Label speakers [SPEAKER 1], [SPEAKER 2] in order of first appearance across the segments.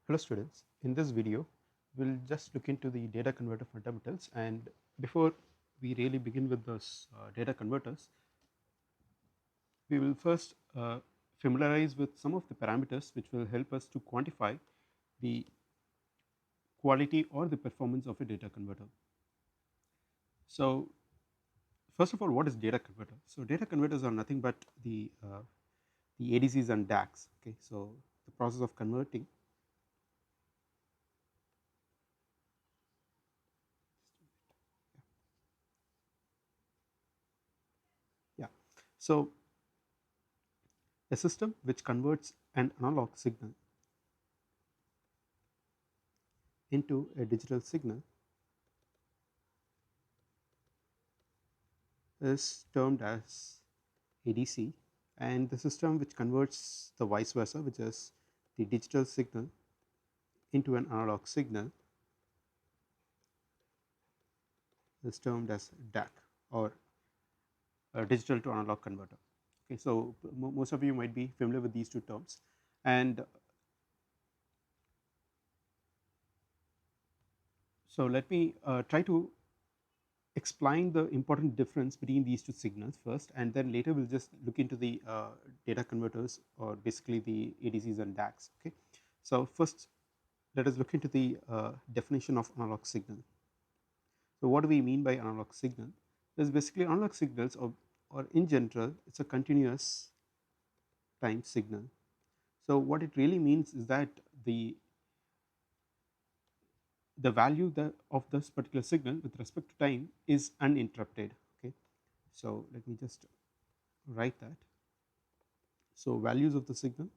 [SPEAKER 1] Hello students, in this video we will just look into the data converter fundamentals, and before we really begin with those data converters, we will first familiarize with some of the parameters which will help us to quantify the quality or the performance of a data converter. So first of all, what is data converter? So data converters are nothing but the ADCs and DACs. Okay, so the process of converting yeah. So a system which converts an analog signal into a digital signal is termed as ADC, and the system which converts the vice versa, which is the digital signal into an analog signal, is termed as DAC, or digital to analog converter. Okay, so most of you might be familiar with these two terms, and so let me try to explain the important difference between these two signals first, and then later we'll just look into the data converters, or basically the ADCs and DACs. Okay, so first let us look into the definition of analog signal. So what do we mean by analog signal? Is basically analog signals, or in general it's a continuous time signal. So what it really means is that the value of this particular signal with respect to time is uninterrupted. Okay, so let me just write that. So values of the signal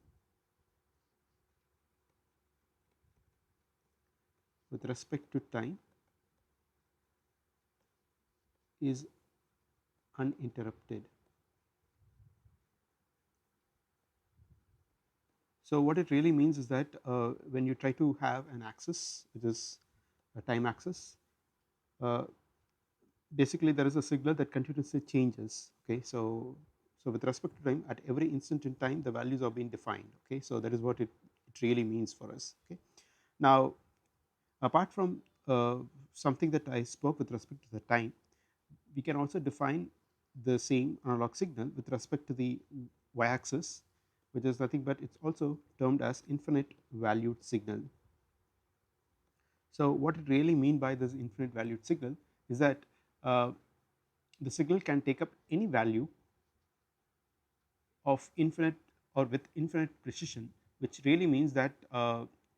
[SPEAKER 1] with respect to time is uninterrupted. So what it really means is that when you try to have an axis, which is a time axis, uh, basically there is a signal that continuously changes. Okay, so with respect to time, at every instant in time the values are being defined. Okay, so that is what it really means for us. Okay, now apart from something that I spoke with respect to the time, we can also define the same analog signal with respect to the y-axis, which is nothing but it's also termed as infinite valued signal. So what it really mean by this infinite valued signal is that uh, the signal can take up any value of infinite, or with infinite precision, which really means that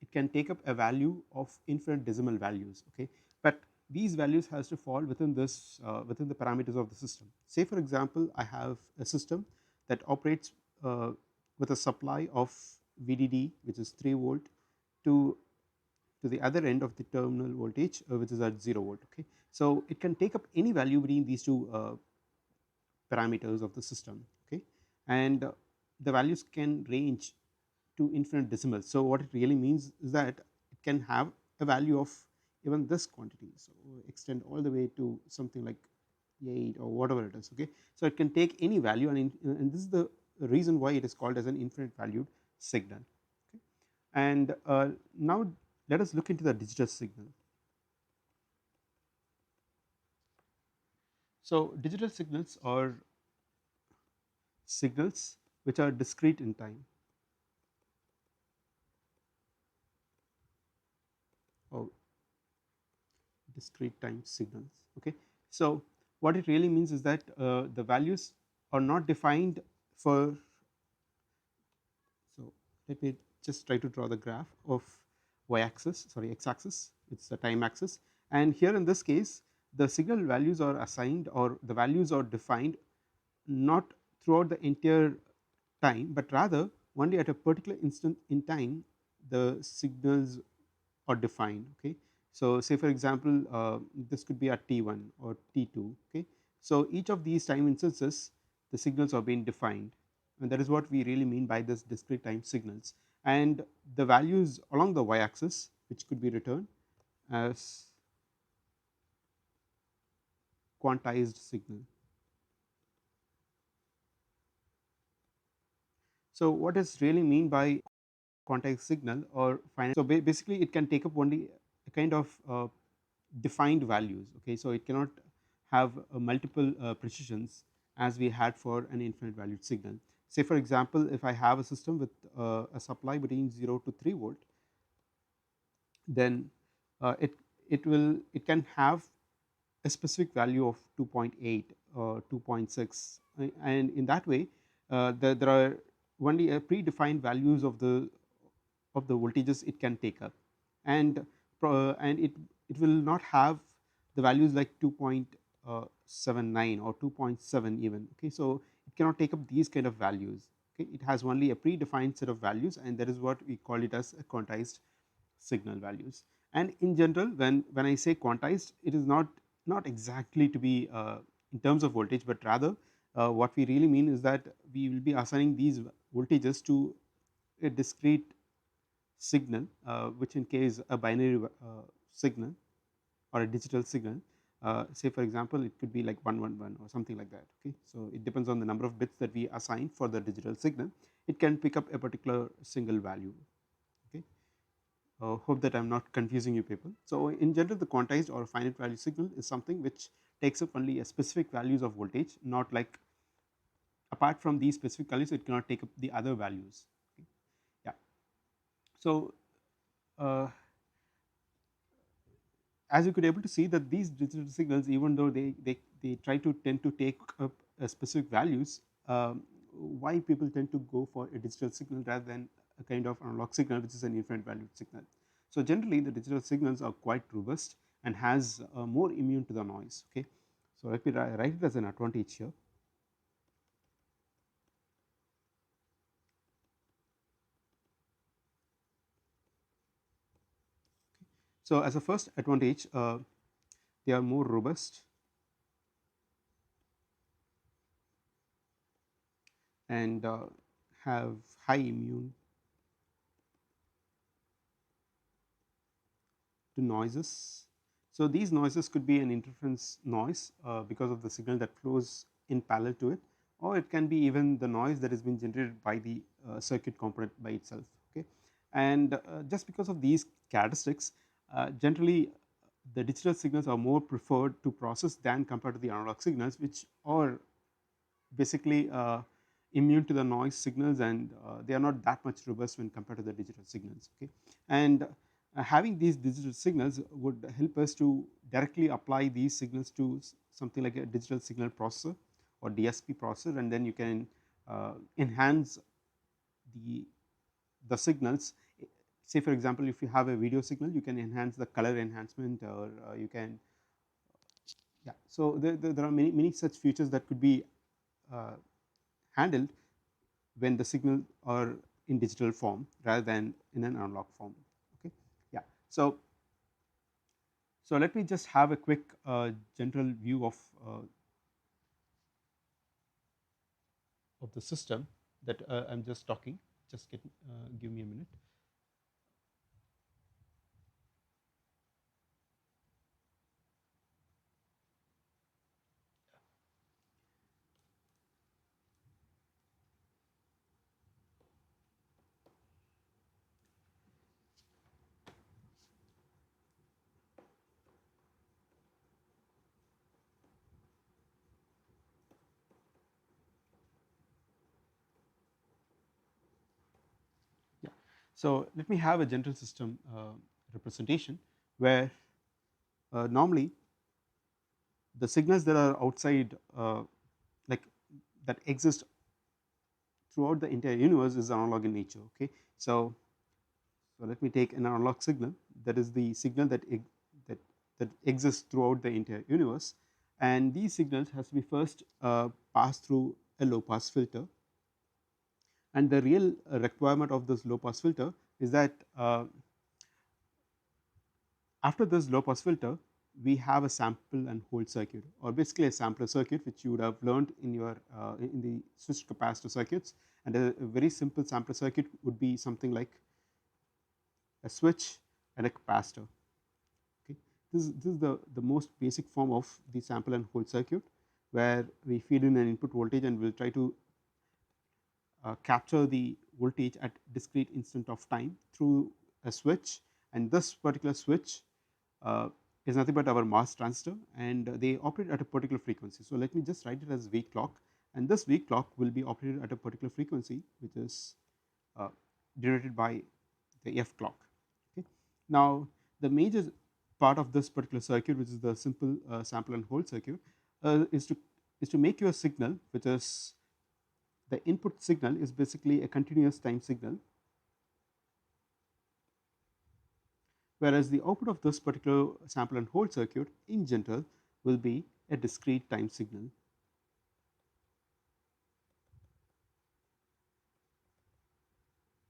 [SPEAKER 1] it can take up a value of infinite decimal values. Okay, but these values has to fall within this within the parameters of the system. Say for example, I have a system that operates with a supply of VDD, which is 3 volt, to the other end of the terminal voltage, which is at 0 volt. Okay, so it can take up any value between these two parameters of the system. Okay, and the values can range to infinite decimals. So what it really means is that it can have a value of even this quantity, so extend all the way to something like 8 or whatever it is. Okay, so it can take any value, and this is the reason why it is called as an infinite valued signal. Okay, and now let us look into the digital signal. So digital signals are signals which are discrete in time, or discrete time signals. Okay, so what it really means is that the values are not defined for. So let me just try to draw the graph of y-axis, sorry, x-axis. It's the time axis, and here in this case the signal values are assigned, or the values are defined not throughout the entire time, but rather only at a particular instant in time the signals are defined. Okay, so say for example, this could be at t1 or t2. Okay, so each of these time instances the signals are being defined, and that is what we really mean by this discrete time signals, and the values along the y-axis, which could be returned as quantized signal. So what does really mean by quantized signal or finite. So basically it can take up only a kind of defined values. Okay, so it cannot have multiple precisions as we had for an infinite valued signal. Say for example, if I have a system with a supply between 0 to 3 volt, then it can have a specific value of 2.8 or 2.6, and in that way there are only predefined values of the voltages it can take up, and it will not have the values like 2.79 or 2.7 even. Okay, so it cannot take up these kind of values. Okay, it has only a predefined set of values, and that is what we call it as a quantized signal values. And in general, when I say quantized, it is not exactly to be in terms of voltage, but rather what we really mean is that we will be assigning these voltages to a discrete signal, which in case a binary signal or a digital signal, say for example it could be like 111 or something like that. Okay, so it depends on the number of bits that we assign for the digital signal. It can pick up a particular single value. Okay, hope that I am not confusing you people. So in general, the quantized or finite value signal is something which takes up only a specific values of voltage, not like apart from these specific values it cannot take up the other values. Okay. Yeah, so uh, as you could able to see that these digital signals, even though they try to tend to take up specific values, why people tend to go for a digital signal rather than a kind of analog signal which is an infinite valued signal. So generally the digital signals are quite robust and has more immune to the noise. Okay, so let me write it as an advantage here. So as a first advantage, they are more robust and have high immune to noises. So these noises could be an interference noise because of the signal that flows in parallel to it, or it can be even the noise that has been generated by the circuit component by itself. Okay, and just because of these characteristics, generally the digital signals are more preferred to process than compared to the analog signals, which are basically immune to the noise signals, and they are not that much robust when compared to the digital signals. Okay, and having these digital signals would help us to directly apply these signals to something like a digital signal processor or DSP processor, and then you can enhance the signals. Say for example, if you have a video signal, you can enhance the color enhancement, or you can, yeah. So there are many such features that could be uh, handled when the signal are in digital form rather than in an analog form. Okay, yeah. So let me just have a quick general view of the system that I'm just talking. Just give me a minute. Yeah. So let me have a general system representation where normally the signals that are outside, like that exist throughout the entire universe, is analog in nature. Okay, so let me take an analog signal, that is the signal that that exists throughout the entire universe, and these signals has to be first passed through a low pass filter, and the real requirement of this low pass filter is that after this low pass filter we have a sample and hold circuit, or basically a sampler circuit, which you would have learned in your in the switched capacitor circuits. And a very simple sampler circuit would be something like a switch and a capacitor. Okay, this is the most basic form of the sample and hold circuit, where we feed in an input voltage and we'll try to capture the voltage at discrete instant of time through a switch, and this particular switch uh, is nothing but our MOS transistor, and they operate at a particular frequency. So let me just write it as V clock, and this V clock will be operated at a particular frequency which is uh, denoted by the F clock. Okay. Now the major part of this particular circuit, which is the simple sample and hold circuit, is to make your signal, which is the input signal is basically a continuous time signal, whereas the output of this particular sample and hold circuit in general will be a discrete time signal.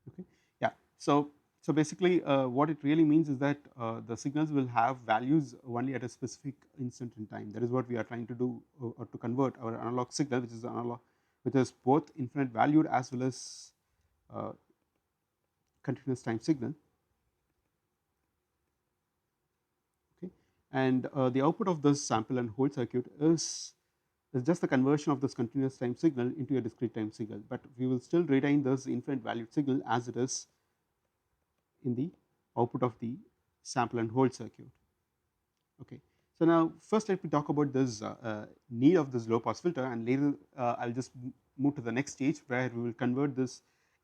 [SPEAKER 1] Okay. Yeah. So basically what it really means is that the signals will have values only at a specific instant in time. That is what we are trying to do, or to convert our analog signal, which is both infinite valued as well as uh, continuous time signal. Okay. And the output of this sample and hold circuit is just the conversion of this continuous time signal into a discrete time signal, but we will still retain this infinite valued signal as it is in the output of the sample and hold circuit. Okay. So now first let me talk about this need of this low pass filter, and later I will just move to the next stage where we will convert this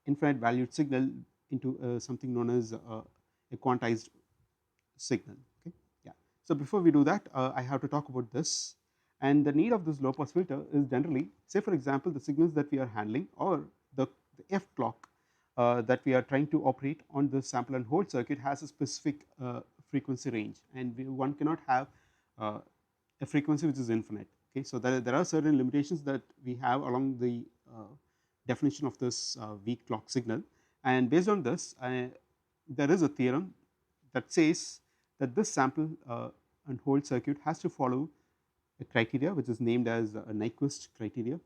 [SPEAKER 1] infinite valued signal into something known as a quantized signal. Okay. Yeah. So before we do that, I have to talk about this, and the need of this low pass filter is generally, say for example, the signals that we are handling, or the F clock that we are trying to operate on the sample and hold circuit has a specific frequency range, and one cannot have uh, a frequency which is infinite. Okay. So there are certain limitations that we have along the definition of this V clock signal, and based on this there is a theorem that says that this sample and hold circuit has to follow a criteria which is named as a Nyquist criteria.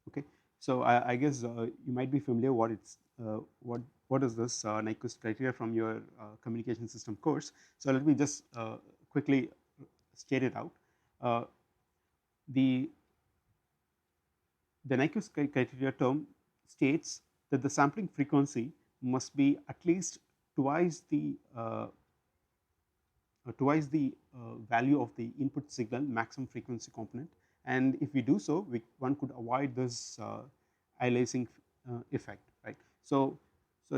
[SPEAKER 1] Okay. So I guess you might be familiar what is this Nyquist criteria from your communication system course. So let me just quickly state it out. Uh, the Nyquist criteria term states that the sampling frequency must be at least twice the value of the input signal maximum frequency component, and if we do so, one could avoid this aliasing effect, right. So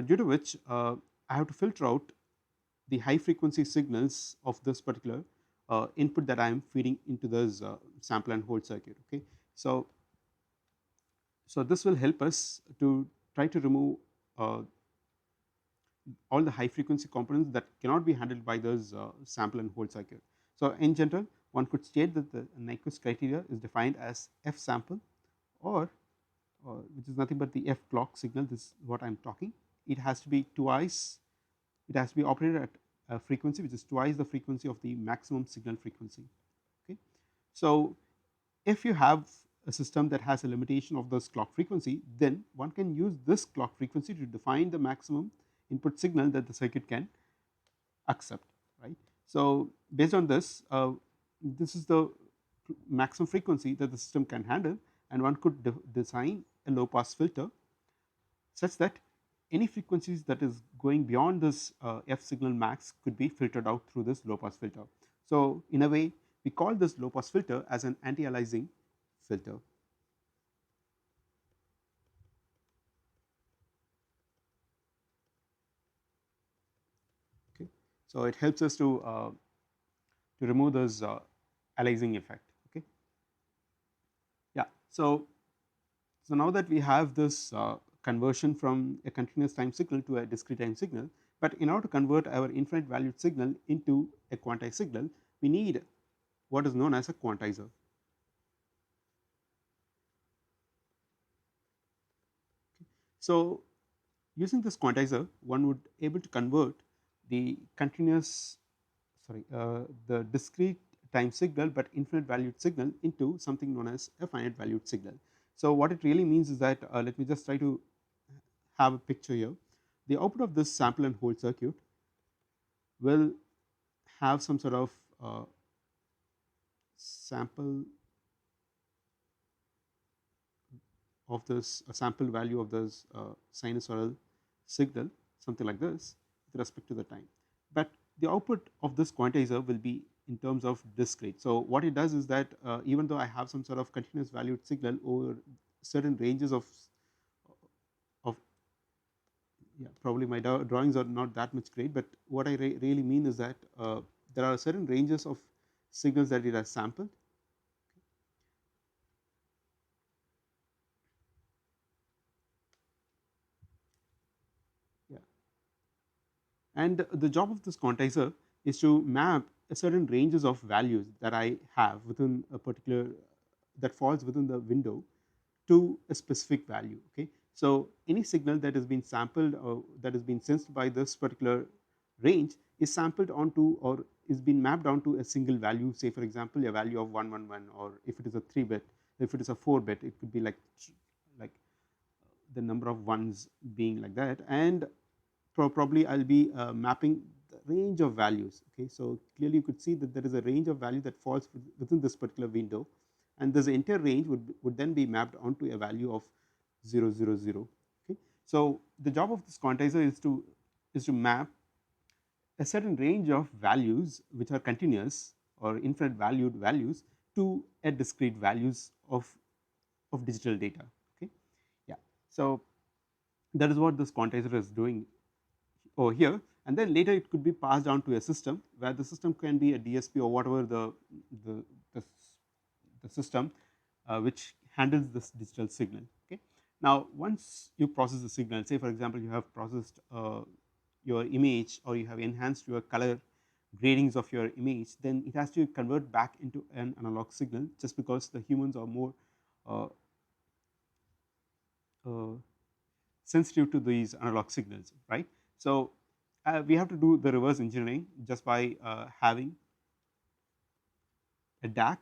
[SPEAKER 1] due to which I have to filter out the high frequency signals of this particular input that I am feeding into this sample and hold circuit. Okay. So this will help us to try to remove uh, all the high frequency components that cannot be handled by those sample and hold circuit. So in general, one could state that the Nyquist criteria is defined as F sample, or which is nothing but the F clock signal. This is what I am talking. It has to be twice. It has to be operated at a frequency which is twice the frequency of the maximum signal frequency. Okay. So if you have a system that has a limitation of this clock frequency, then one can use this clock frequency to define the maximum input signal that the circuit can accept, right. So based on this, this is the maximum frequency that the system can handle, and one could design a low pass filter such that any frequencies that is going beyond this F signal max could be filtered out through this low pass filter. So in a way, we call this low pass filter as an anti-aliasing filter. Okay. So it helps us to remove this aliasing effect. Okay. Yeah. So now that we have this conversion from a continuous time signal to a discrete time signal, but in order to convert our infinite valued signal into a quantized signal, we need what is known as a quantizer. So using this quantizer, one would able to convert the the discrete time signal but infinite valued signal into something known as a finite valued signal. So what it really means is that let me just try to have a picture here. The output of this sample and hold circuit will have some sort of sample of this a sample value of this sinusoidal signal, something like this, with respect to the time. But the output of this quantizer will be in terms of discrete. So what it does is that even though I have some sort of continuous valued signal over certain ranges of yeah, probably my drawings are not that much great, but what I really mean is that there are certain ranges of signals that it has sampled. Yeah. And the job of this quantizer is to map a certain ranges of values that I have within a particular that falls within the window to a specific value. Okay, so any signal that has been sampled or that has been sensed by this particular range is sampled onto or is being mapped onto a single value. Say for example, a value of 111, or if it is a 3-bit, if it is a 4-bit, it could be like the number of ones being like that, and probably I'll be mapping the range of values. Okay, so clearly you could see that there is a range of value that falls within this particular window, and this entire range would then be mapped onto a value of 000. Okay, so the job of this quantizer is to map a certain range of values which are continuous or infinite valued values to a discrete values of digital data. Okay, yeah. So that is what this quantizer is doing over here, and then later it could be passed down to a system where the system can be a DSP or whatever the, the, the system which handles this digital signal. Okay. Now once you process the signal, say for example you have processed your image or you have enhanced your color gradings of your image, then it has to convert back into an analog signal, just because the humans are more uh, uh, sensitive to these analog signals, right? So we have to do the reverse engineering just by having a DAC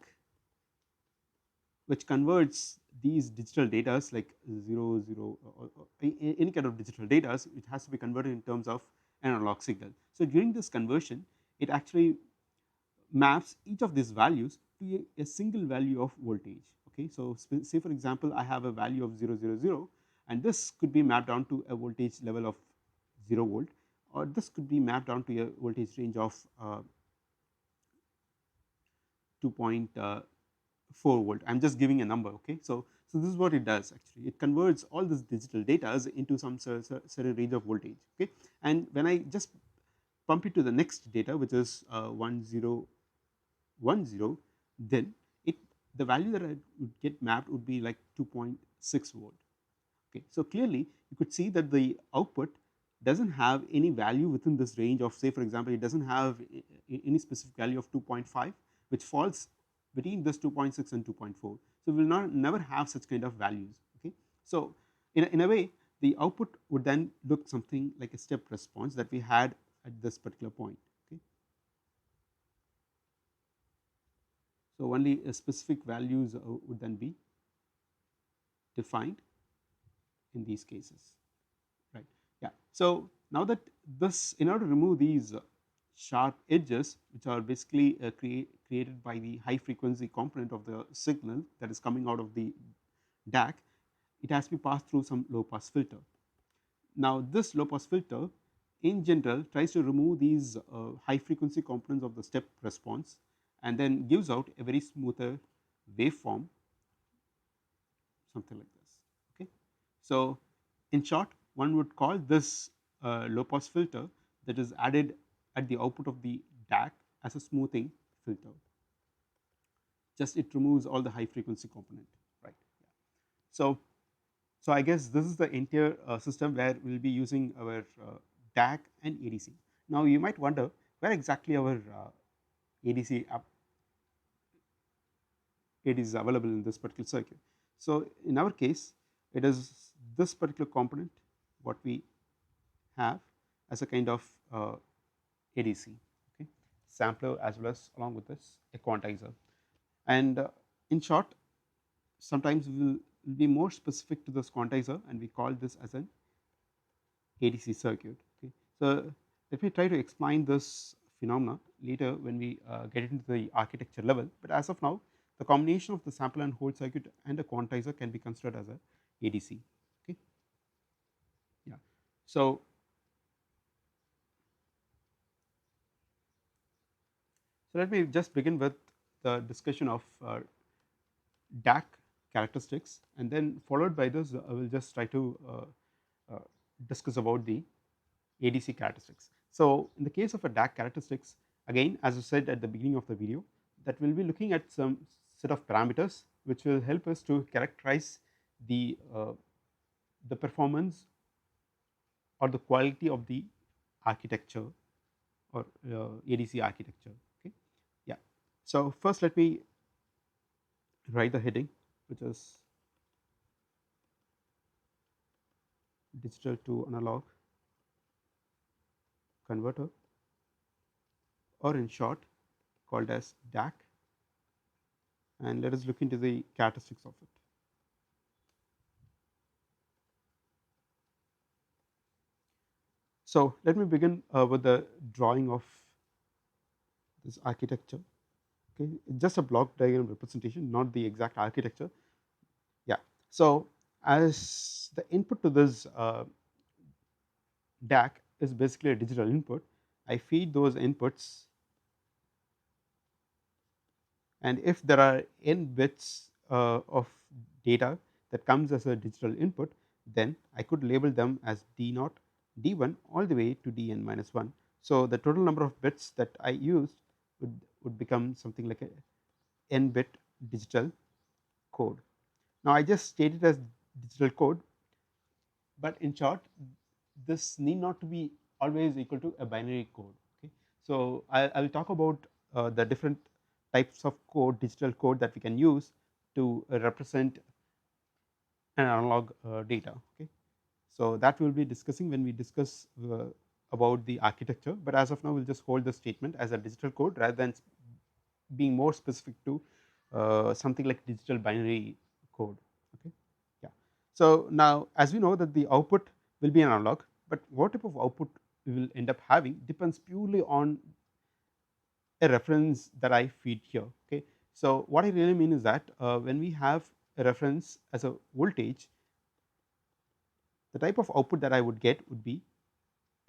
[SPEAKER 1] which converts these digital data like 0, or any kind of digital data. It has to be converted in terms of an analog signal. So during this conversion, it actually maps each of these values to a single value of voltage. Okay, so say for example, I have a value of 000, and this could be mapped down to a voltage level of 0 volt, or this could be mapped down to a voltage range of 2.4 volt. I'm just giving a number. Okay, so this is what it does actually. It converts all this digital data into some certain range of voltage. Okay, and when I just pump it to the next data, which is 1010, then it the value that I would get mapped would be like 2.6 volt. Okay, so clearly you could see that the output doesn't have any value within this range of, say for example, it doesn't have any specific value of 2.5 which falls between this 2.6 and 2.4. So we will not never have such kind of values. Okay, so in a way the output would then look something like a step response that we had at this particular point. Okay, so only specific values would then be defined in these cases, right? Yeah. So now that this, in order to remove these sharp edges which are basically created by the high frequency component of the signal that is coming out of the DAC, it has to be passed through some low pass filter. Now this low pass filter in general tries to remove these high frequency components of the step response, and then gives out a very smoother waveform, something like this. Okay, so in short, one would call this low pass filter that is added at the output of the DAC as a smoothing filter. Just it removes all the high frequency component, right? Yeah. So I guess this is the entire system where we will be using our DAC and ADC. Now you might wonder where exactly our ADC it is available in this particular circuit. So in our case, it is this particular component what we have as a kind of ADC, okay, sampler, as well as along with this a quantizer. And in short, sometimes we will be more specific to this quantizer, and we call this as an ADC circuit. Okay, so let me try to explain this phenomena later when we get into the architecture level. But as of now, the combination of the sample and hold circuit and a quantizer can be considered as a ADC. Okay, yeah. So let me just begin with the discussion of Dac characteristics, and then followed by this I will just try to uh, discuss about the ADC characteristics. So in the case of a Dac characteristics, again as I said at the beginning of the video, that we will be looking at some set of parameters which will help us to characterize the performance or the quality of the architecture or ADC architecture. Okay, yeah. So first let me write the heading, which is digital to analog converter, or in short called as Dac, and let us look into the characteristics of it. So let me begin with the drawing of this architecture. Okay, it's just a block diagram representation, not the exact architecture. Yeah. So as the input to this DAC is basically a digital input, I feed those inputs, and if there are n bits of data that comes as a digital input, then I could label them as D0, D1 all the way to Dn minus 1. So the total number of bits that I used would become something like a n bit digital code. Now I just state it as digital code, but in short this need not to be always equal to a binary code. Okay, so I will talk about the different types of code, digital code, that we can use to represent an analog data. Okay, so that we will be discussing when we discuss about the architecture, but as of now we will just hold the statement as a digital code rather than being more specific to something like digital binary code. Okay, yeah. So now as we know that the output will be an analog, but what type of output we will end up having depends purely on a reference that I feed here. Okay, so what I really mean is that when we have a reference as a voltage, the type of output that I would get would be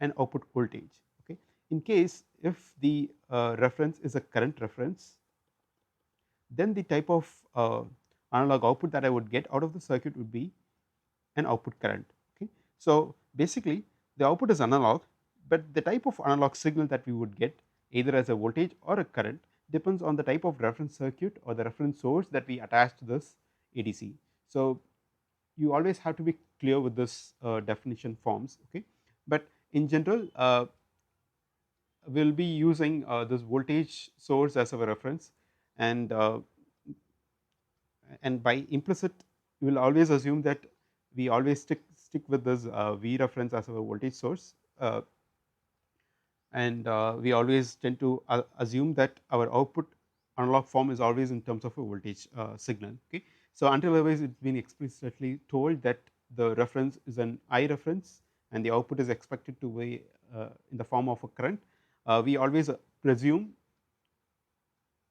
[SPEAKER 1] an output voltage. Okay, in case if the reference is a current reference, then the type of analog output that I would get out of the circuit would be an output current. Okay, so basically the output is analog, but the type of analog signal that we would get either as a voltage or a current depends on the type of reference circuit or the reference source that we attach to this ADC. So you always have to be clear with this definition forms. Okay, but in general we will be using this voltage source as our reference, and by implicit we will always assume that we always stick with this V reference as our voltage source, and we always tend to assume that our output analog form is always in terms of a voltage signal. Okay, so until otherwise it's been explicitly told that the reference is an I reference and the output is expected to be in the form of a current, we always presume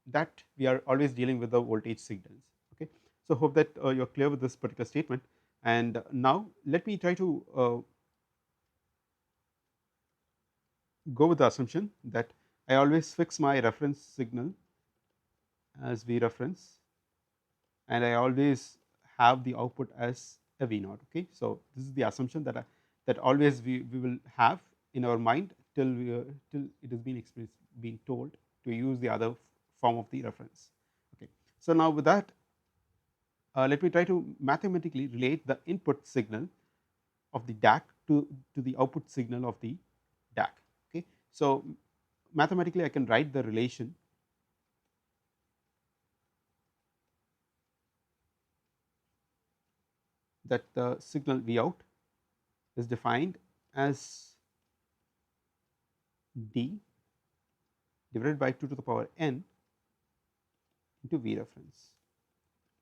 [SPEAKER 1] that we are always dealing with the voltage signals. Okay, so hope that you are clear with this particular statement, and now let me try to go with the assumption that I always fix my reference signal as V reference, and I always have the output as a V naught. Okay, so this is the assumption that always we will have in our mind till till it has been told to use the other form of the reference. Okay, so now with that let me try to mathematically relate the input signal of the DAC to the output signal of the DAC. Okay, so mathematically I can write the relation that the signal V out is defined as D divided by 2 to the power n into V reference.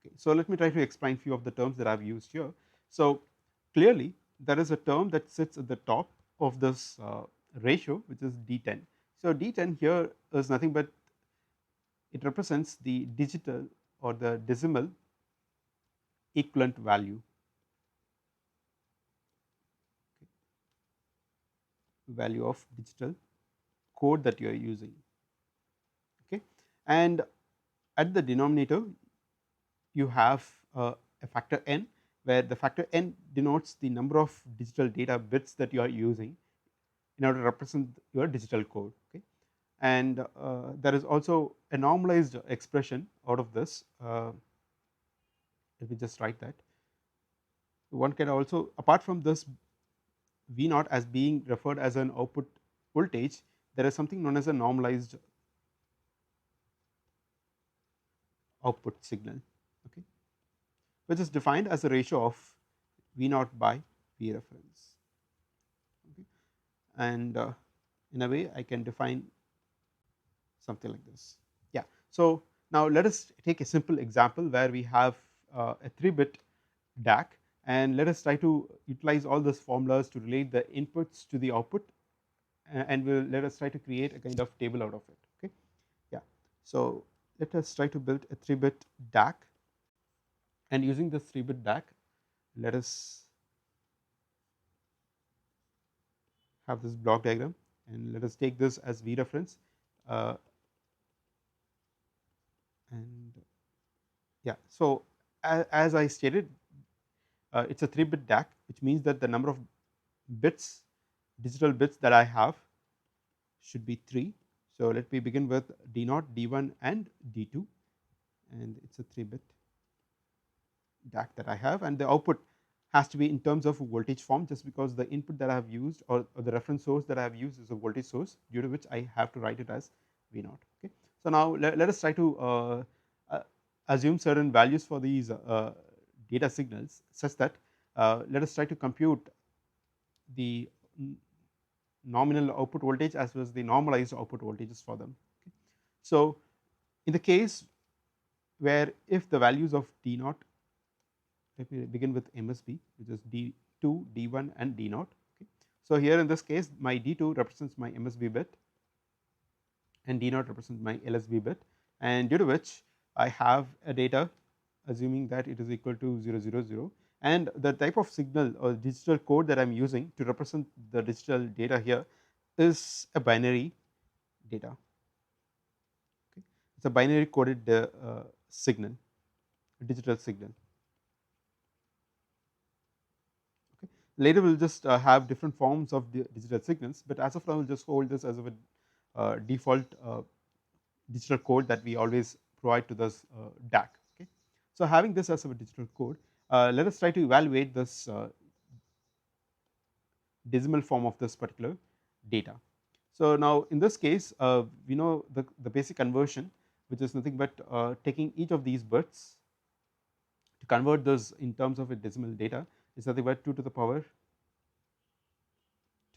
[SPEAKER 1] Okay, so let me try to explain few of the terms that I have used here. So clearly there is a term that sits at the top of this ratio, which is D10. So D10 here is nothing but it represents the digital or the decimal equivalent value, value of digital code that you are using. Okay. And at the denominator you have a factor n, where the factor n denotes the number of digital data bits that you are using in order to represent your digital code. Okay. And there is also a normalized expression out of this. Let me just write that. One can also, apart from this V naught as being referred as an output voltage, there is something known as a normalized output signal, okay, which is defined as a ratio of V naught by V reference. Okay. And in a way I can define something like this. Yeah. So now let us take a simple example where we have a 3-bit DAC, and let us try to utilize all those formulas to relate the inputs to the output, and let us try to create a kind of table out of it. Okay. Yeah. So let us try to build a 3-bit DAC, and using this 3-bit DAC, let us have this block diagram, and let us take this as V reference, uh, and yeah. So as I stated, it's a 3-bit DAC, which means that the number of bits, digital bits that I have should be 3. So let me begin with D0, D1 and D2, and it's a 3-bit DAC that I have, and the output has to be in terms of voltage form, just because the input that I have used, or the reference source that I have used, is a voltage source, due to which I have to write it as V0. Okay. So now let us try to uh, assume certain values for these data signals, such that let us try to compute the nominal output voltage as well as the normalized output voltages for them. Okay. So in the case where if the values of D naught, let me begin with MSB, which is D2, D1 and D naught. Okay. So here in this case my D2 represents my MSB bit and D naught represents my LSB bit, and due to which I have a data assuming that it is equal to 000, and the type of signal or digital code that I am using to represent the digital data here is a binary data. Okay. It is a binary coded signal, digital signal. Okay. Later we will just have different forms of digital signals, but as of now we will just hold this as a default digital code that we always provide to this DAC. Okay. So having this as a digital code, let us try to evaluate this decimal form of this particular data. So now in this case we know the basic conversion, which is nothing but taking each of these bits to convert this in terms of a decimal data, is nothing but 2 to the power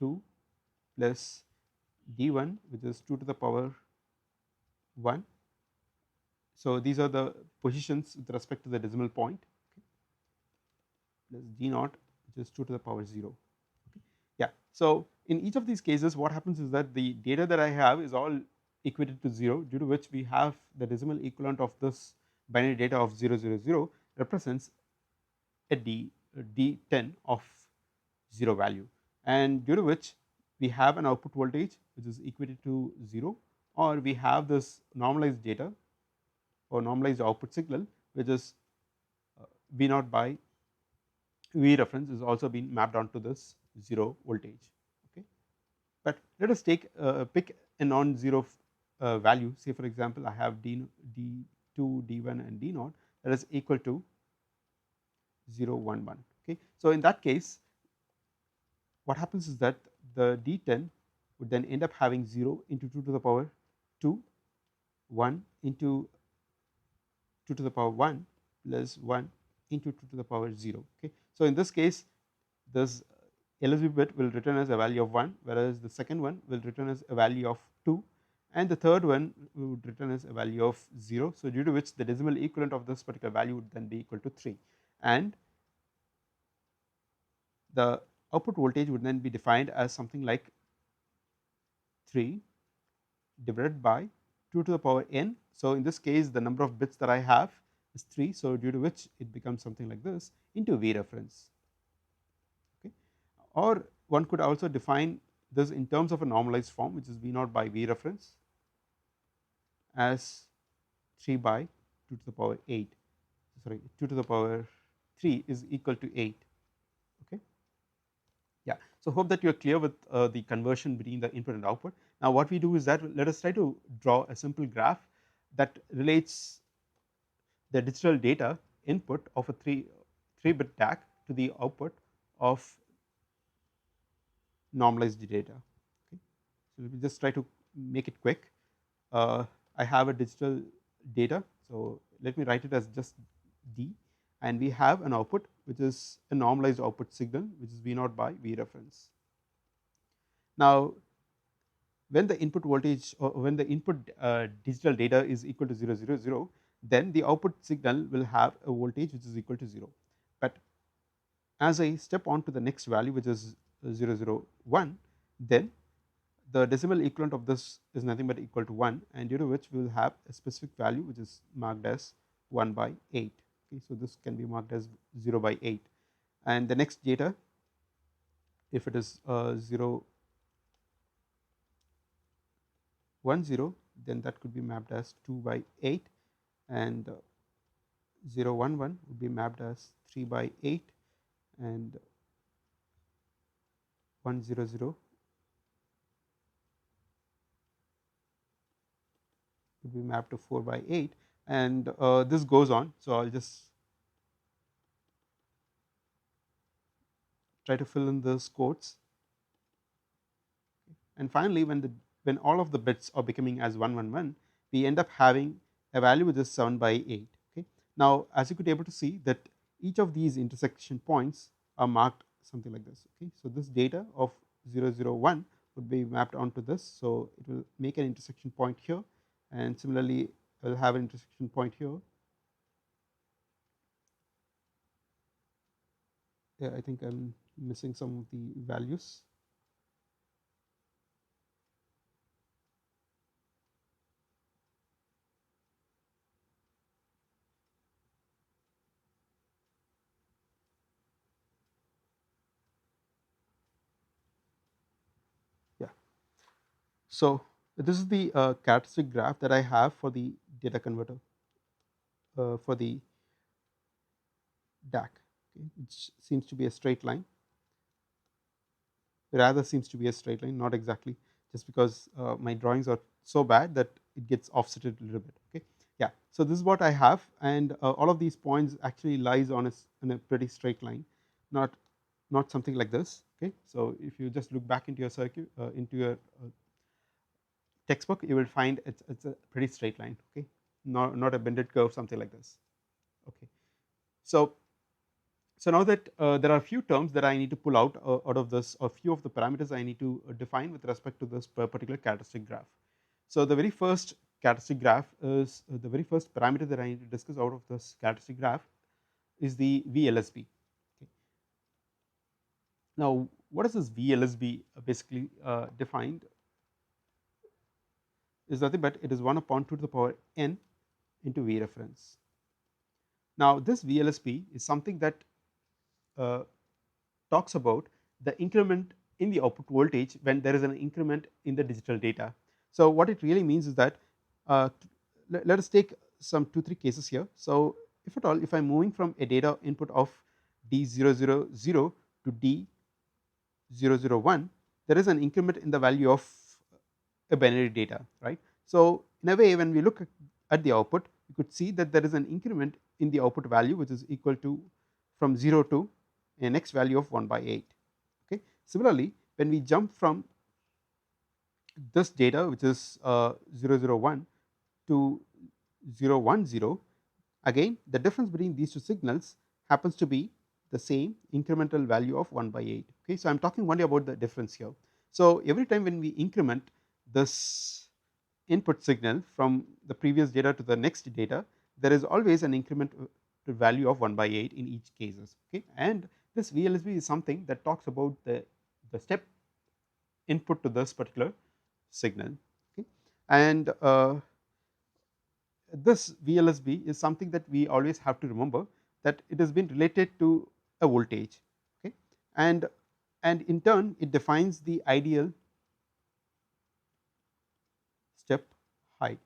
[SPEAKER 1] 2 plus D1, which is 2 to the power 1. So these are the positions with respect to the decimal point, okay, plus D0, which is 2 to the power 0. Okay. Yeah. So in each of these cases what happens is that the data that I have is all equated to 0, due to which we have the decimal equivalent of this binary data of 000 represents a D10 of 0 value, and due to which we have an output voltage which is equated to 0, or we have this normalized data or normalized output signal, which is V naught by V reference, is also being mapped onto this 0 voltage. Okay. But let us take pick a non-zero value. Say for example I have D2, D1 and D0 that is equal to 0, 1, 1. Okay. So in that case what happens is that the D10 would then end up having 0 into 2 to the power 2, 1 into 2 to the power 1 plus 1 into 2 to the power 0. Okay. So in this case this LSB bit will return as a value of 1, whereas the second one will return as a value of 2, and the third one would return as a value of 0. So due to which the decimal equivalent of this particular value would then be equal to 3, and the output voltage would then be defined as something like 3 divided by 2 to the power n. So in this case the number of bits that I have is 3, so due to which it becomes something like this into V reference. Okay. Or one could also define this in terms of a normalized form, which is V naught by V reference as 3 by 2 to the power 8, sorry, 2 to the power 3 is equal to 8. Okay. Yeah, so hope that you are clear with the conversion between the input and output. Now what we do is that let us try to draw a simple graph that relates the digital data input of a 3 bit DAC to the output of normalized data. Okay. So let me just try to make it quick. I have a digital data, so let me write it as just D, and we have an output which is a normalized output signal, which is V naught by V reference. Now when the input voltage or when the input digital data is equal to 0 0 0, then the output signal will have a voltage which is equal to 0. But as I step on to the next value, which is 0 0 1, then the decimal equivalent of this is nothing but equal to 1, and due to which we will have a specific value which is marked as 1 by 8. Okay, so this can be marked as 0 by 8, and the next data, if it is 0 1 0, then that could be mapped as 2 by 8, and 0 1 1 would be mapped as 3 by 8, and 1 0 0 would be mapped to 4 by 8, and this goes on. So I'll just try to fill in those quotes, and finally when all of the bits are becoming as 1 1 1, we end up having a value which is 7 by 8. Okay. Now as you could be able to see that each of these intersection points are marked something like this. Okay. So this data of 0 0 1 would be mapped onto this, so it will make an intersection point here, and similarly I will have an intersection point here. Yeah, I think I'm missing some of the values. Yeah. So this is the characteristic graph that I have for the data converter for the DAC, okay, which seems to be a straight line. Rather seems to be a straight line, not exactly, just because my drawings are so bad that it gets offsetted a little bit. Okay, yeah. So this is what I have, and all of these points actually lies on a pretty straight line, not something like this. Okay, so if you just look back into your circuit into your textbook, you will find it's a pretty straight line. Okay, not a bended curve, something like this. Okay, so now that there are a few terms that I need to pull out of this, a few of the parameters I need to define with respect to this particular characteristic graph. So the very first characteristic graph is the very first parameter that I need to discuss out of this characteristic graph is the VLSB. Okay. Now what is this VLSB basically defined is nothing but it is 1 upon 2 to the power n into V reference. Now this VLSB is something that uh, talks about the increment in the output voltage when there is an increment in the digital data. So what it really means is that uh, let us take some 2-3 cases here. So if at all, if I'm moving from a data input of D000 to D001, there is an increment in the value of a binary data, right. So in a way, when we look at the output, you could see that there is an increment in the output value which is equal to from 0 to a next value of 1 by 8. Okay. Similarly, when we jump from this data which is 001 to 010, again the difference between these two signals happens to be the same incremental value of 1 by 8. Okay. So I am talking only about the difference here. So every time when we increment this input signal from the previous data to the next data, there is always an increment to value of 1 by 8 in each cases. Okay. And this VLSB is something that talks about the step input to this particular signal. Okay. And this VLSB is something that we always have to remember, that it has been related to a voltage, okay, and in turn it defines the ideal step height,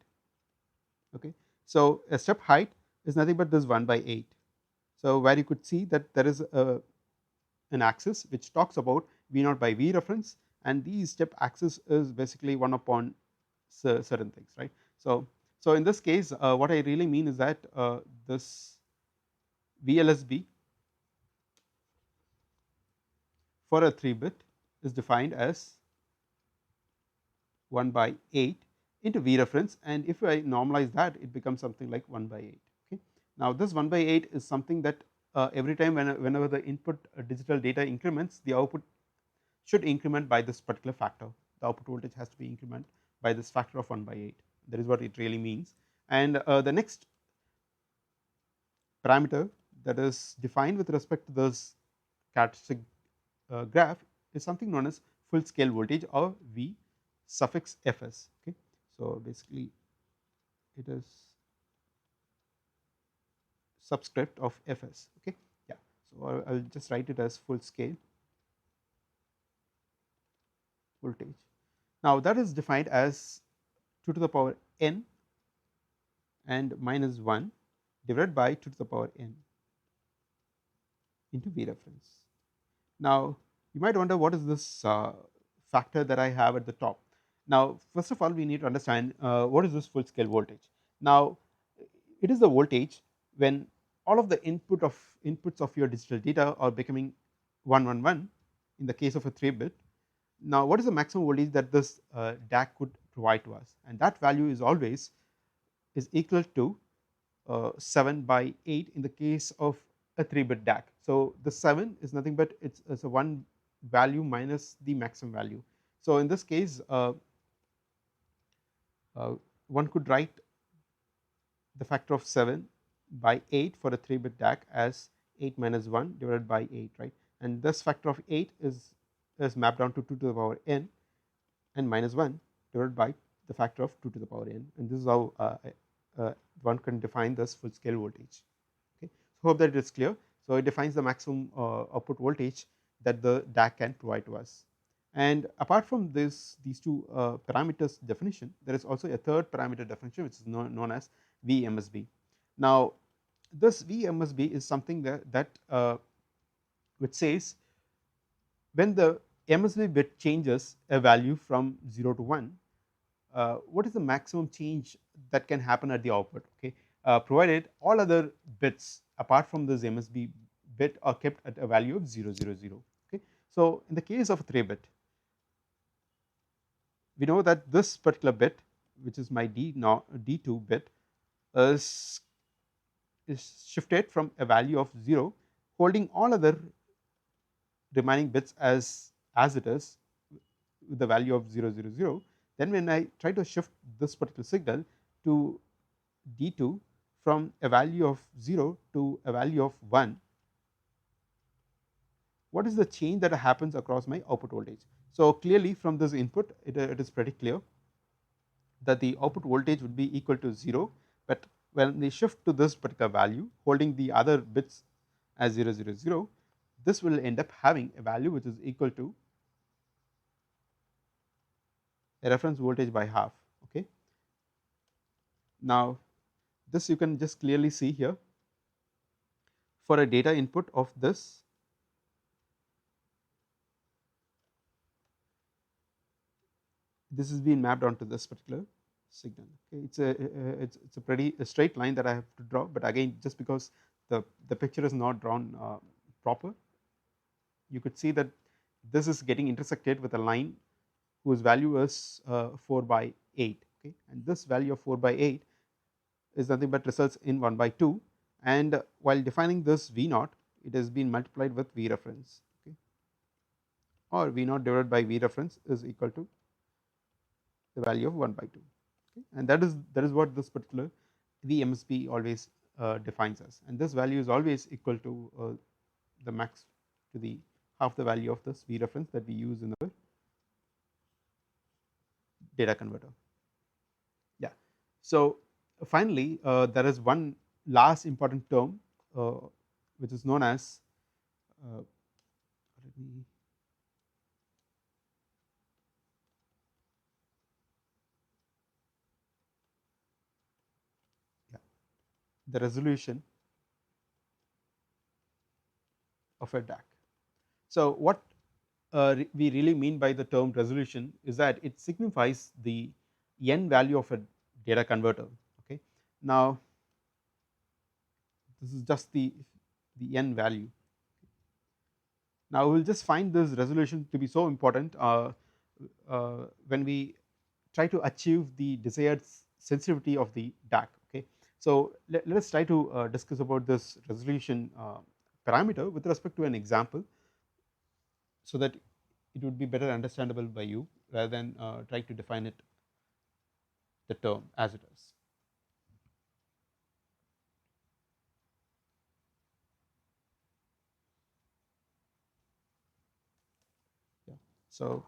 [SPEAKER 1] okay. So a step height is nothing but this 1 by 8. So where you could see that there is an axis which talks about V naught by V reference, and the step axis is basically 1 upon certain things, right. So in this case what I really mean is that this VLSB for a 3 bit is defined as 1 by 8 into V reference, and if I normalize that it becomes something like 1 by 8, okay. Now this 1 by 8 is something that every time whenever the input digital data increments, the output should increment by this particular factor. The output voltage has to be increment by this factor of 1 by 8. That is what it really means. And the next parameter that is defined with respect to this characteristic graph is something known as full scale voltage, or V suffix Fs, okay. So basically it is subscript of Fs, okay. Yeah, so I'll just write it as full scale voltage. Now that is defined as 2 to the power n and minus 1 divided by 2 to the power n into V reference. Now you might wonder, what is this factor that I have at the top. Now first of all we need to understand what is this full scale voltage. Now it is the voltage when all of the inputs of your digital data are becoming 111 in the case of a 3 bit. Now what is the maximum voltage that this DAC could provide to us, and that value is always equal to 7 by 8 in the case of a 3 bit DAC. So the 7 is nothing but it's a one value minus the maximum value. So in this case one could write the factor of 7 by 8 for a 3 bit DAC as 8 minus 1 divided by 8, right, and this factor of 8 is mapped down to 2 to the power n and minus 1 divided by the factor of 2 to the power n, and this is how one can define this full scale voltage, okay. So hope that it is clear. So it defines the maximum output voltage that the DAC can provide to us. And apart from these two parameters definition, there is also a third parameter definition which is known as VMSB. Now this VMSB is something that which says when the MSB bit changes a value from 0 to 1, what is the maximum change that can happen at the output, okay, provided all other bits apart from this MSB bit are kept at a value of 0 0 0, okay. So in the case of a 3 bit, we know that this particular bit, which is my D2 bit, is shifted from a value of 0, holding all other remaining bits as it is with the value of 0 0 0. Then when I try to shift this particular signal to D2 from a value of 0 to a value of 1, what is the change that happens across my output voltage? So clearly from this input it is pretty clear that the output voltage would be equal to 0, but when they shift to this particular value holding the other bits as 0 0 0, this will end up having a value which is equal to a reference voltage by half, okay. Now this you can just clearly see here for a data input of this, this is being mapped onto this particular signal, okay. It's a pretty straight line that I have to draw, but again just because the picture is not drawn proper, you could see that this is getting intersected with a line whose value is 4 by 8, okay, and this value of 4 by 8 is nothing but results in 1 by 2, and while defining this V naught, it has been multiplied with V reference, okay, or V naught divided by V reference is equal to the value of 1 by 2, okay, and that is what this particular VMSB always defines as, and this value is always equal to the max to the half the value of this V reference that we use in our data converter. Yeah, so finally, there is one last important term uh, which is known as let me yeah, the resolution of a DAC. So, what we really mean by the term resolution is that it signifies the n value of a data converter. Okay. Now, this is just the n value. Now, we will just find this resolution to be so important when we try to achieve the desired sensitivity of the DAC. Okay. So, let us try to discuss about this resolution parameter with respect to an example, so that it would be better understandable by you rather than try to define it the term as it is. Yeah. So,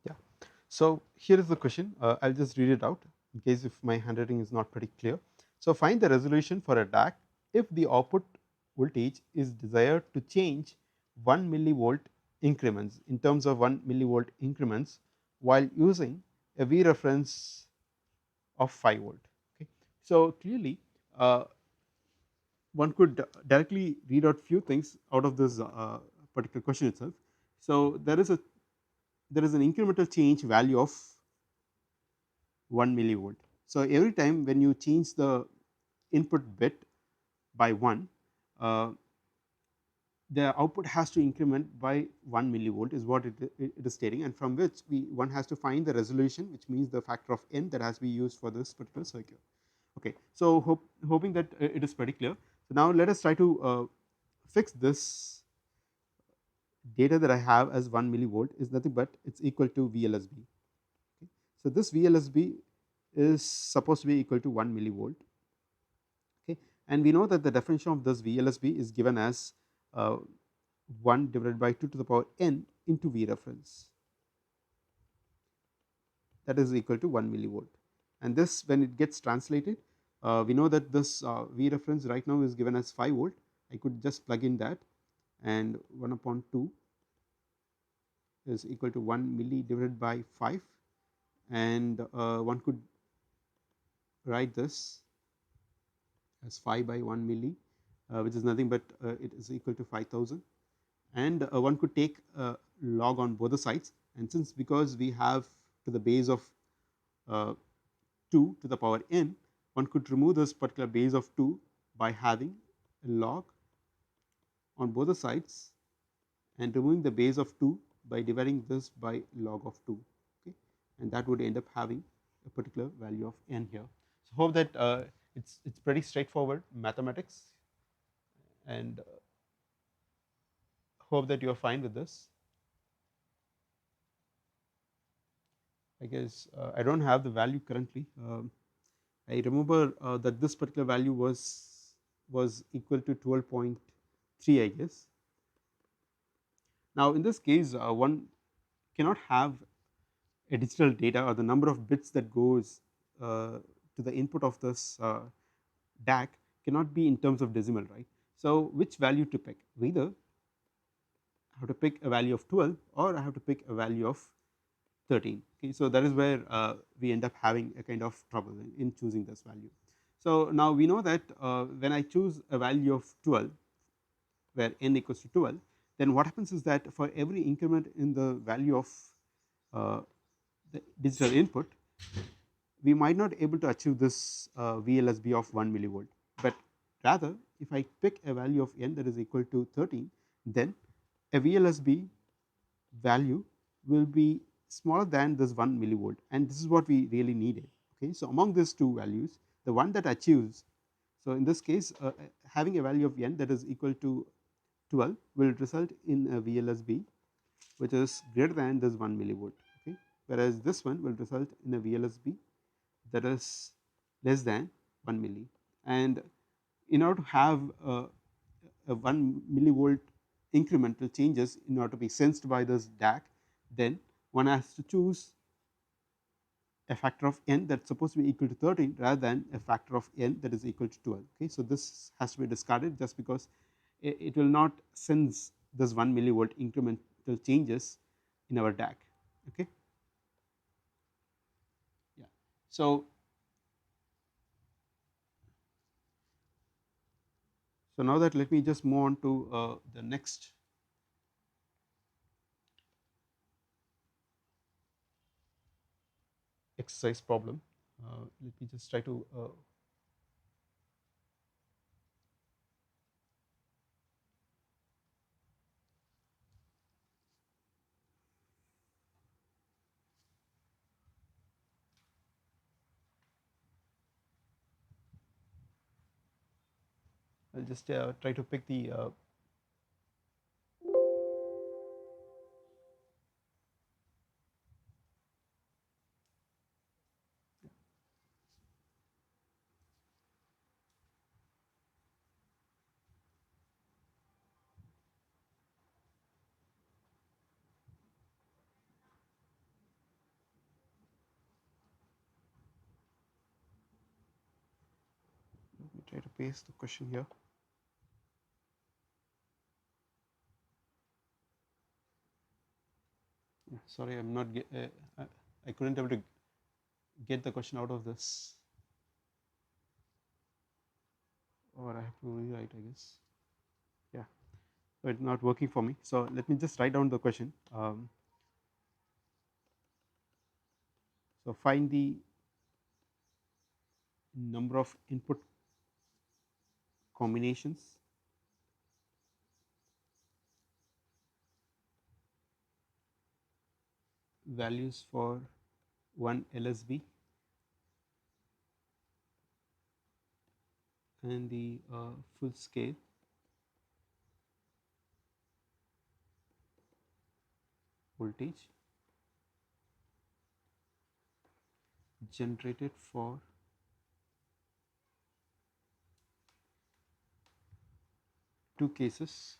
[SPEAKER 1] yeah. So, here is the question. I will just read it out in case if my handwriting is not pretty clear. So, find the resolution for a DAC if the output voltage is desired to change 1 millivolt increments in terms of 1 millivolt increments while using a V reference of 5 volt. Okay. So, clearly one could directly read out few things out of this particular question itself. So, there is an incremental change value of 1 millivolt. So, every time when you change the input bit by 1, uh, the output has to increment by 1 millivolt is what it is stating, and from which one has to find the resolution, which means the factor of n that has to be used for this particular circuit. Okay. So, hoping that it is pretty clear. So, now let us try to fix this data that I have as 1 millivolt is nothing but it is equal to VLSB. Okay. So, this VLSB is supposed to be equal to 1 millivolt. Okay. And we know that the definition of this VLSB is given as 1 divided by 2 to the power n into V reference, that is equal to 1 millivolt. And this, when it gets translated, we know that this V reference right now is given as 5 volt. I could just plug in that, and 1 upon 2 is equal to 1 milli divided by 5, and one could write this as 5 by 1 milli, which is nothing but it is equal to 5000, and one could take log on both the sides, and since because we have to the base of 2 to the power n, one could remove this particular base of 2 by having a log on both the sides and removing the base of 2 by dividing this by log of 2. Okay. And that would end up having a particular value of n here. So, hope that it's pretty straightforward mathematics, and hope that you are fine with this. I guess I do not have the value currently. I remember that this particular value was equal to 12.3, I guess. Now, in this case, one cannot have a digital data or the number of bits that goes to the input of this DAC cannot be in terms of decimal, right. So, which value to pick? Either I have to pick a value of 12 or I have to pick a value of 13. Okay, so that is where we end up having a kind of trouble in choosing this value. So now we know that when I choose a value of 12 where n equals to 12, then what happens is that for every increment in the value of uh, the digital input, we might not able to achieve this VLSB of 1 millivolt, but rather if I pick a value of n that is equal to 13, then a VLSB value will be smaller than this 1 millivolt, and this is what we really needed. Okay, so among these two values, the one that achieves, so in this case having a value of n that is equal to 12 will result in a VLSB which is greater than this 1 millivolt, okay, whereas this one will result in a VLSB that is less than 1 milli. And in order to have a 1 millivolt incremental changes in order to be sensed by this DAC, then one has to choose a factor of n that is supposed to be equal to 13 rather than a factor of n that is equal to 12. Okay, so this has to be discarded just because it will not sense this 1 millivolt incremental changes in our DAC. Okay, yeah. So now that let me just move on to the next exercise problem. Let me just try to I'll just try to pick the let me try to paste the question here. Sorry, I'm not I couldn't able to get the question out of this, or I have to rewrite, I guess. Yeah, so it's not working for me. So let me just write down the question. So find the number of input combinations values for one LSB and the full scale voltage generated for two cases.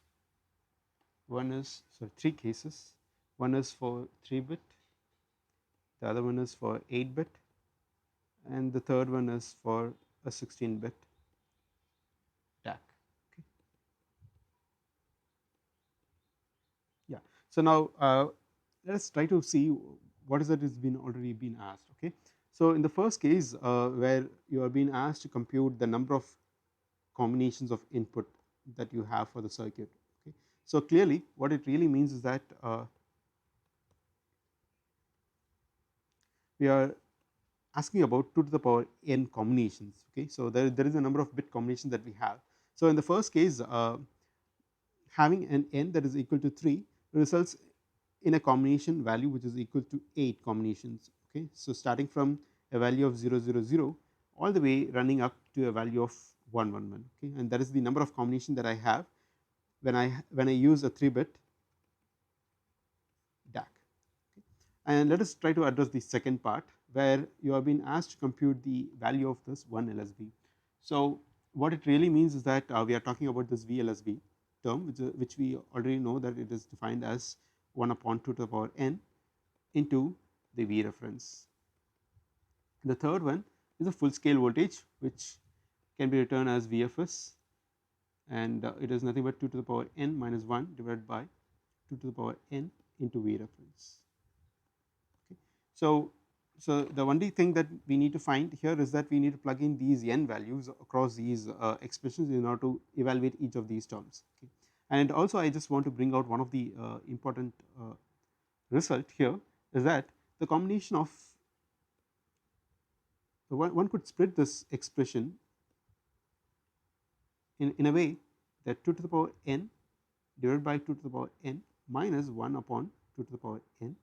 [SPEAKER 1] One is, sorry, three cases. One is for 3 bit, the other one is for 8 bit, and the third one is for a 16 bit DAC. Okay. Yeah. So now let us try to see what is that is been already been asked. Okay. So in the first case where you are being asked to compute the number of combinations of input that you have for the circuit. Okay. So clearly what it really means is that we are asking about 2 to the power n combinations. Okay. So there is a number of bit combinations that we have. So in the first case having an n that is equal to 3 results in a combination value which is equal to 8 combinations. Okay. So starting from a value of 0 0 0 all the way running up to a value of 1 1 1. Okay. And that is the number of combination that I have when I use a 3 bit DAC. Okay. And let us try to address the second part where you have been asked to compute the value of this 1 LSB. So what it really means is that we are talking about this VLSB term which we already know that it is defined as 1 upon 2 to the power n into the V reference. The third one is the full scale voltage which can be written as VFS, and it is nothing but 2 to the power n minus 1 divided by 2 to the power n into V reference. Okay. So, so the only thing that we need to find here is that we need to plug in these n values across these expressions in order to evaluate each of these terms. Okay. And also I just want to bring out one of the important result here is that the combination of one could split this expression in a way that 2 to the power n divided by 2 to the power n minus 1 upon 2 to the power n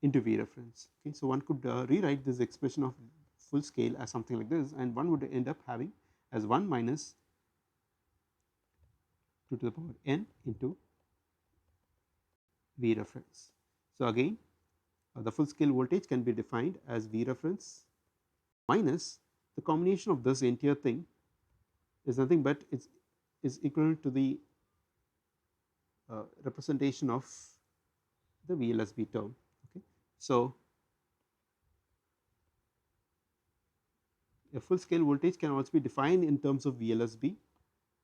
[SPEAKER 1] into V reference. Okay. So, one could rewrite this expression of full scale as something like this, and one would end up having as 1 minus 2 to the power n into V reference. So, again the full scale voltage can be defined as V reference minus the combination of this entire thing is nothing but it is equivalent to the representation of the VLSB term. Okay. So, a full scale voltage can also be defined in terms of VLSB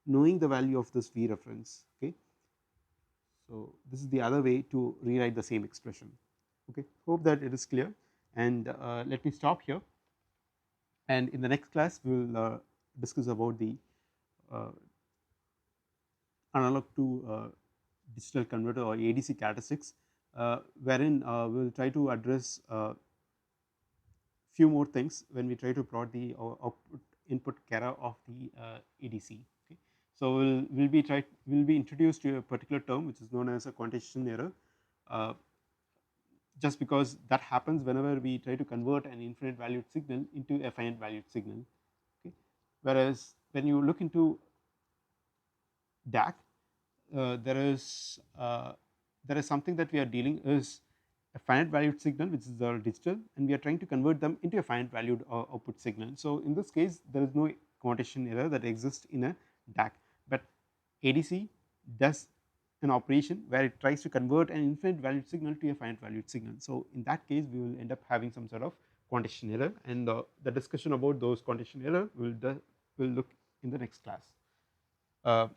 [SPEAKER 1] knowing the value of this V reference. Okay. So, this is the other way to rewrite the same expression. Okay. Hope that it is clear, and let me stop here, and in the next class we will discuss about the uh, analog to digital converter or ADC characteristics, wherein we will try to address few more things when we try to plot the output input kara of the ADC. Okay. So, we'll be introduced to a particular term which is known as a quantization error, uh, just because that happens whenever we try to convert an infinite valued signal into a finite valued signal. Okay. Whereas when you look into DAC, there is something that we are dealing is a finite valued signal which is the digital, and we are trying to convert them into a finite valued output signal. So, in this case there is no quantization error that exists in a DAC, but ADC does an operation where it tries to convert an infinite valued signal to a finite valued signal. So, in that case we will end up having some sort of quantization error, and the discussion about those quantization error will look in the next class. Uh,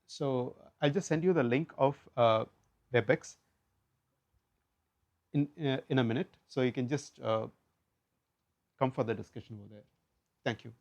[SPEAKER 1] so, I will just send you the link of WebEx in a minute, so you can just come for the discussion over there. Thank you.